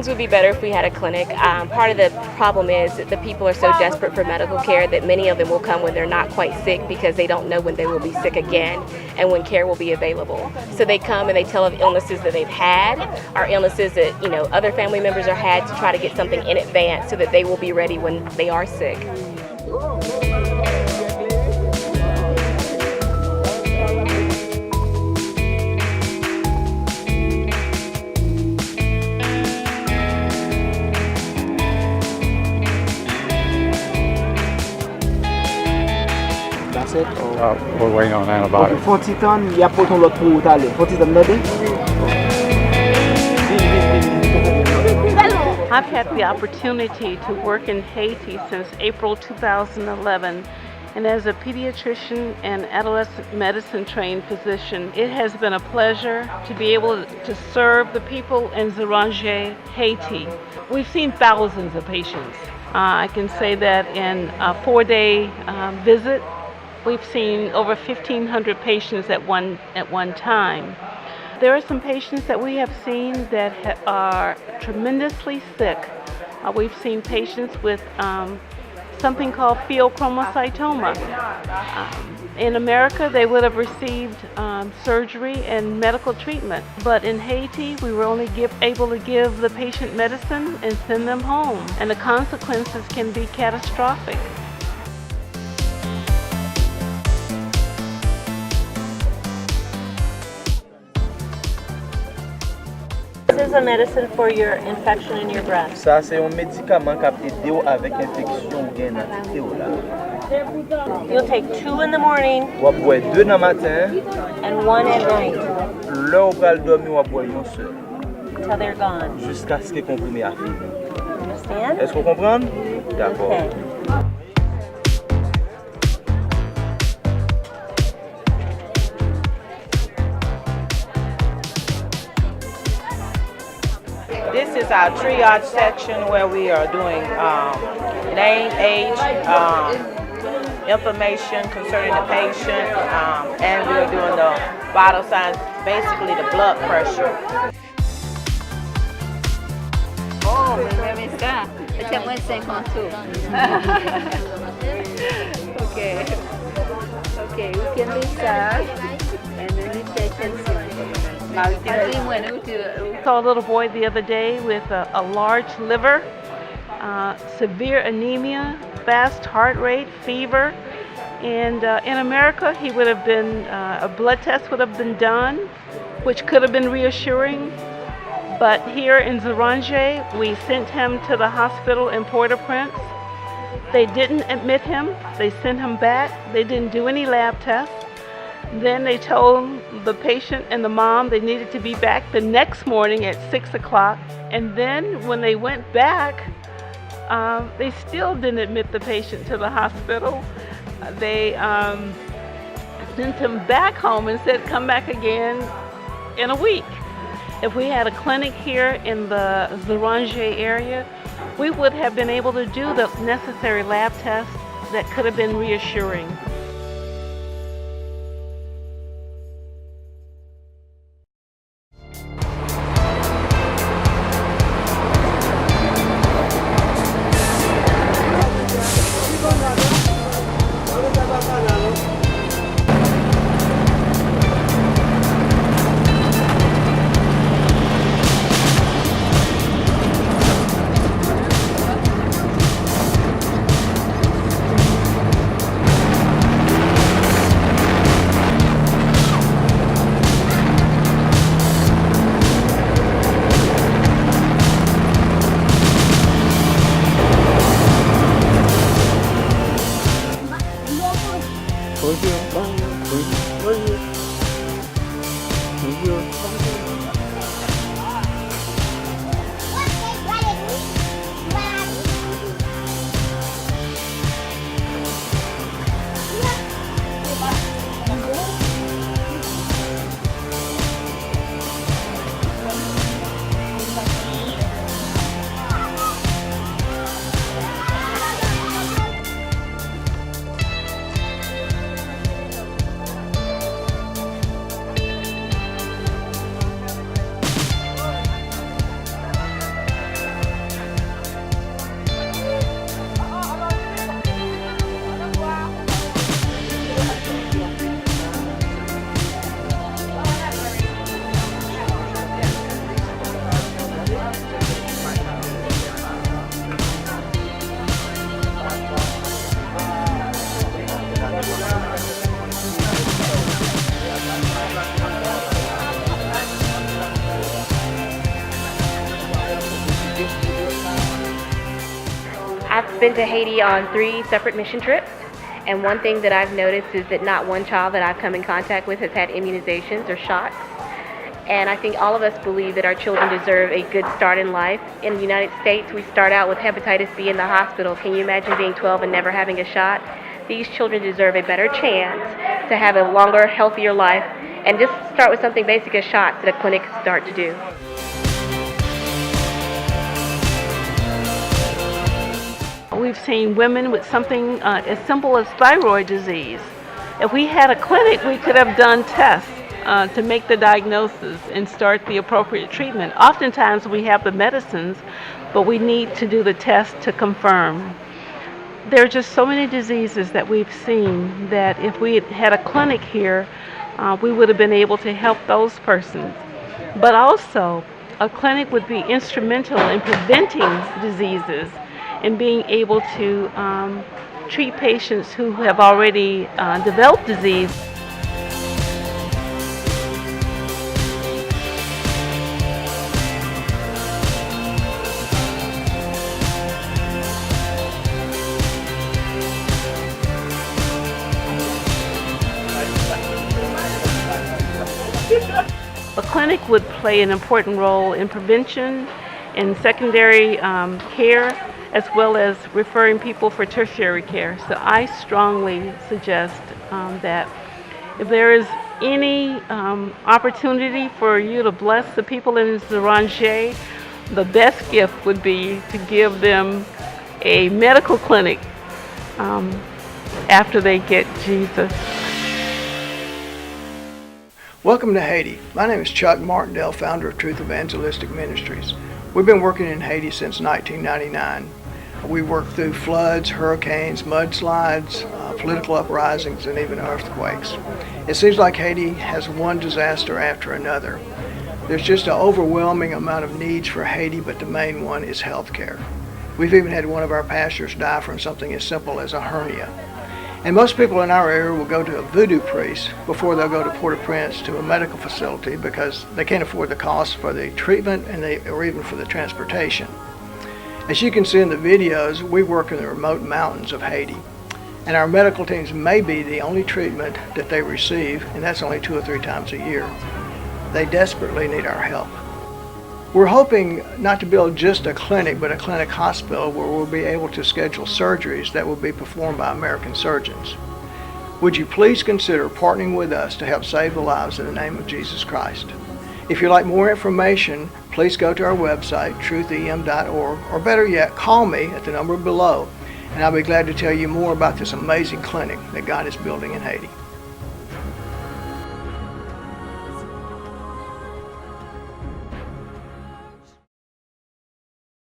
things would be better if we had a clinic. Part of the problem is that the people are so desperate for medical care that many of them will come when they're not quite sick because they don't know when they will be sick again and when care will be available. So they come and they tell of illnesses that they've had or illnesses that other family members are had to try to get something in advance so that they will be ready when they are sick. We're waiting on antibiotics. 40 tonnes, il y a pour ton lot pour aller. 40 tonnes d'aide. I've had the opportunity to work in Haiti since April 2011, and as a pediatrician and adolescent medicine trained physician, it has been a pleasure to be able to serve the people in Zéranger, Haiti. We've seen thousands of patients. I can say that in a 4-day visit, we've seen over 1,500 patients at one time. There are some patients that we have seen that are tremendously sick. We've seen patients with something called pheochromocytoma. In America, they would have received surgery and medical treatment, but in Haiti, we were only able to give the patient medicine and send them home, and the consequences can be catastrophic. This is a medicine for your infection in your breast. Ça c'est un médicament qui peut aider avec infection ou gain entité ou là. You'll take 2 in the morning On va boire 2 dans le matin. and 1 at night Là on va dormir on va boire un seul until they're gone. jusqu'à ce que le comprimé a fini. Understand? Est-ce qu'on comprend? D'accord. Okay. This is our triage section where we are doing name, age, information concerning the patient, and we're doing the vital signs, basically the blood pressure. Oh, mais j'aimais ça. C'était moins 50 tours. Okay. Okay, we can do that. And then we take Saw a little boy the other day with a large liver, severe anemia, fast heart rate, fever, and in America he would have been, a blood test would have been done, which could have been reassuring, but here in Zéranger we sent him to the hospital in Port-au-Prince. They didn't admit him, they sent him back, they didn't do any lab tests. Then they told the patient and the mom they needed to be back the next morning at 6 o'clock. And then when they went back, they still didn't admit the patient to the hospital. They sent him back home and said, come back again in a week. If we had a clinic here in the Zéranger area, we would have been able to do the necessary lab tests that could have been reassuring. I've been to Haiti on 3 separate mission trips, and one thing that I've noticed is that not one child that I've come in contact with has had immunizations or shots. And I think all of us believe that our children deserve a good start in life. In the United States, we start out with hepatitis B in the hospital. Can you imagine being 12 and never having a shot? These children deserve a better chance to have a longer, healthier life, and just start with something basic as shots that a clinic can start to do. We've seen women with something as simple as thyroid disease. If we had a clinic, we could have done tests to make the diagnosis and start the appropriate treatment. Oftentimes we have the medicines, but we need to do the test to confirm. There are just so many diseases that we've seen that if we had a clinic here, we would have been able to help those persons. But also, a clinic would be instrumental in preventing diseases and being able to treat patients who have already developed disease. A clinic would play an important role in prevention and secondary care, as well as referring people for tertiary care. So I strongly suggest that if there is any opportunity for you to bless the people in Zeranje, the best gift would be to give them a medical clinic after they get Jesus. Welcome to Haiti. My name is Chuck Martindale, founder of Truth Evangelistic Ministries. We've been working in Haiti since 1999. We worked through floods, hurricanes, mudslides, political uprisings, and even earthquakes. It seems like Haiti has one disaster after another. There's just an overwhelming amount of needs for Haiti, but the main one is health care. We've even had one of our pastors die from something as simple as a hernia. And most people in our area will go to a voodoo priest before they'll go to Port-au-Prince to a medical facility because they can't afford the cost for the treatment or even for the transportation. As you can see in the videos, we work in the remote mountains of Haiti, and our medical teams may be the only treatment that they receive, and that's only 2 or 3 times a year. They desperately need our help. We're hoping not to build just a clinic, but a clinic hospital where we'll be able to schedule surgeries that will be performed by American surgeons. Would you please consider partnering with us to help save the lives in the name of Jesus Christ? If you'd like more information, please go to our website, truthem.org, or better yet, call me at the number below, and I'll be glad to tell you more about this amazing clinic that God is building in Haiti.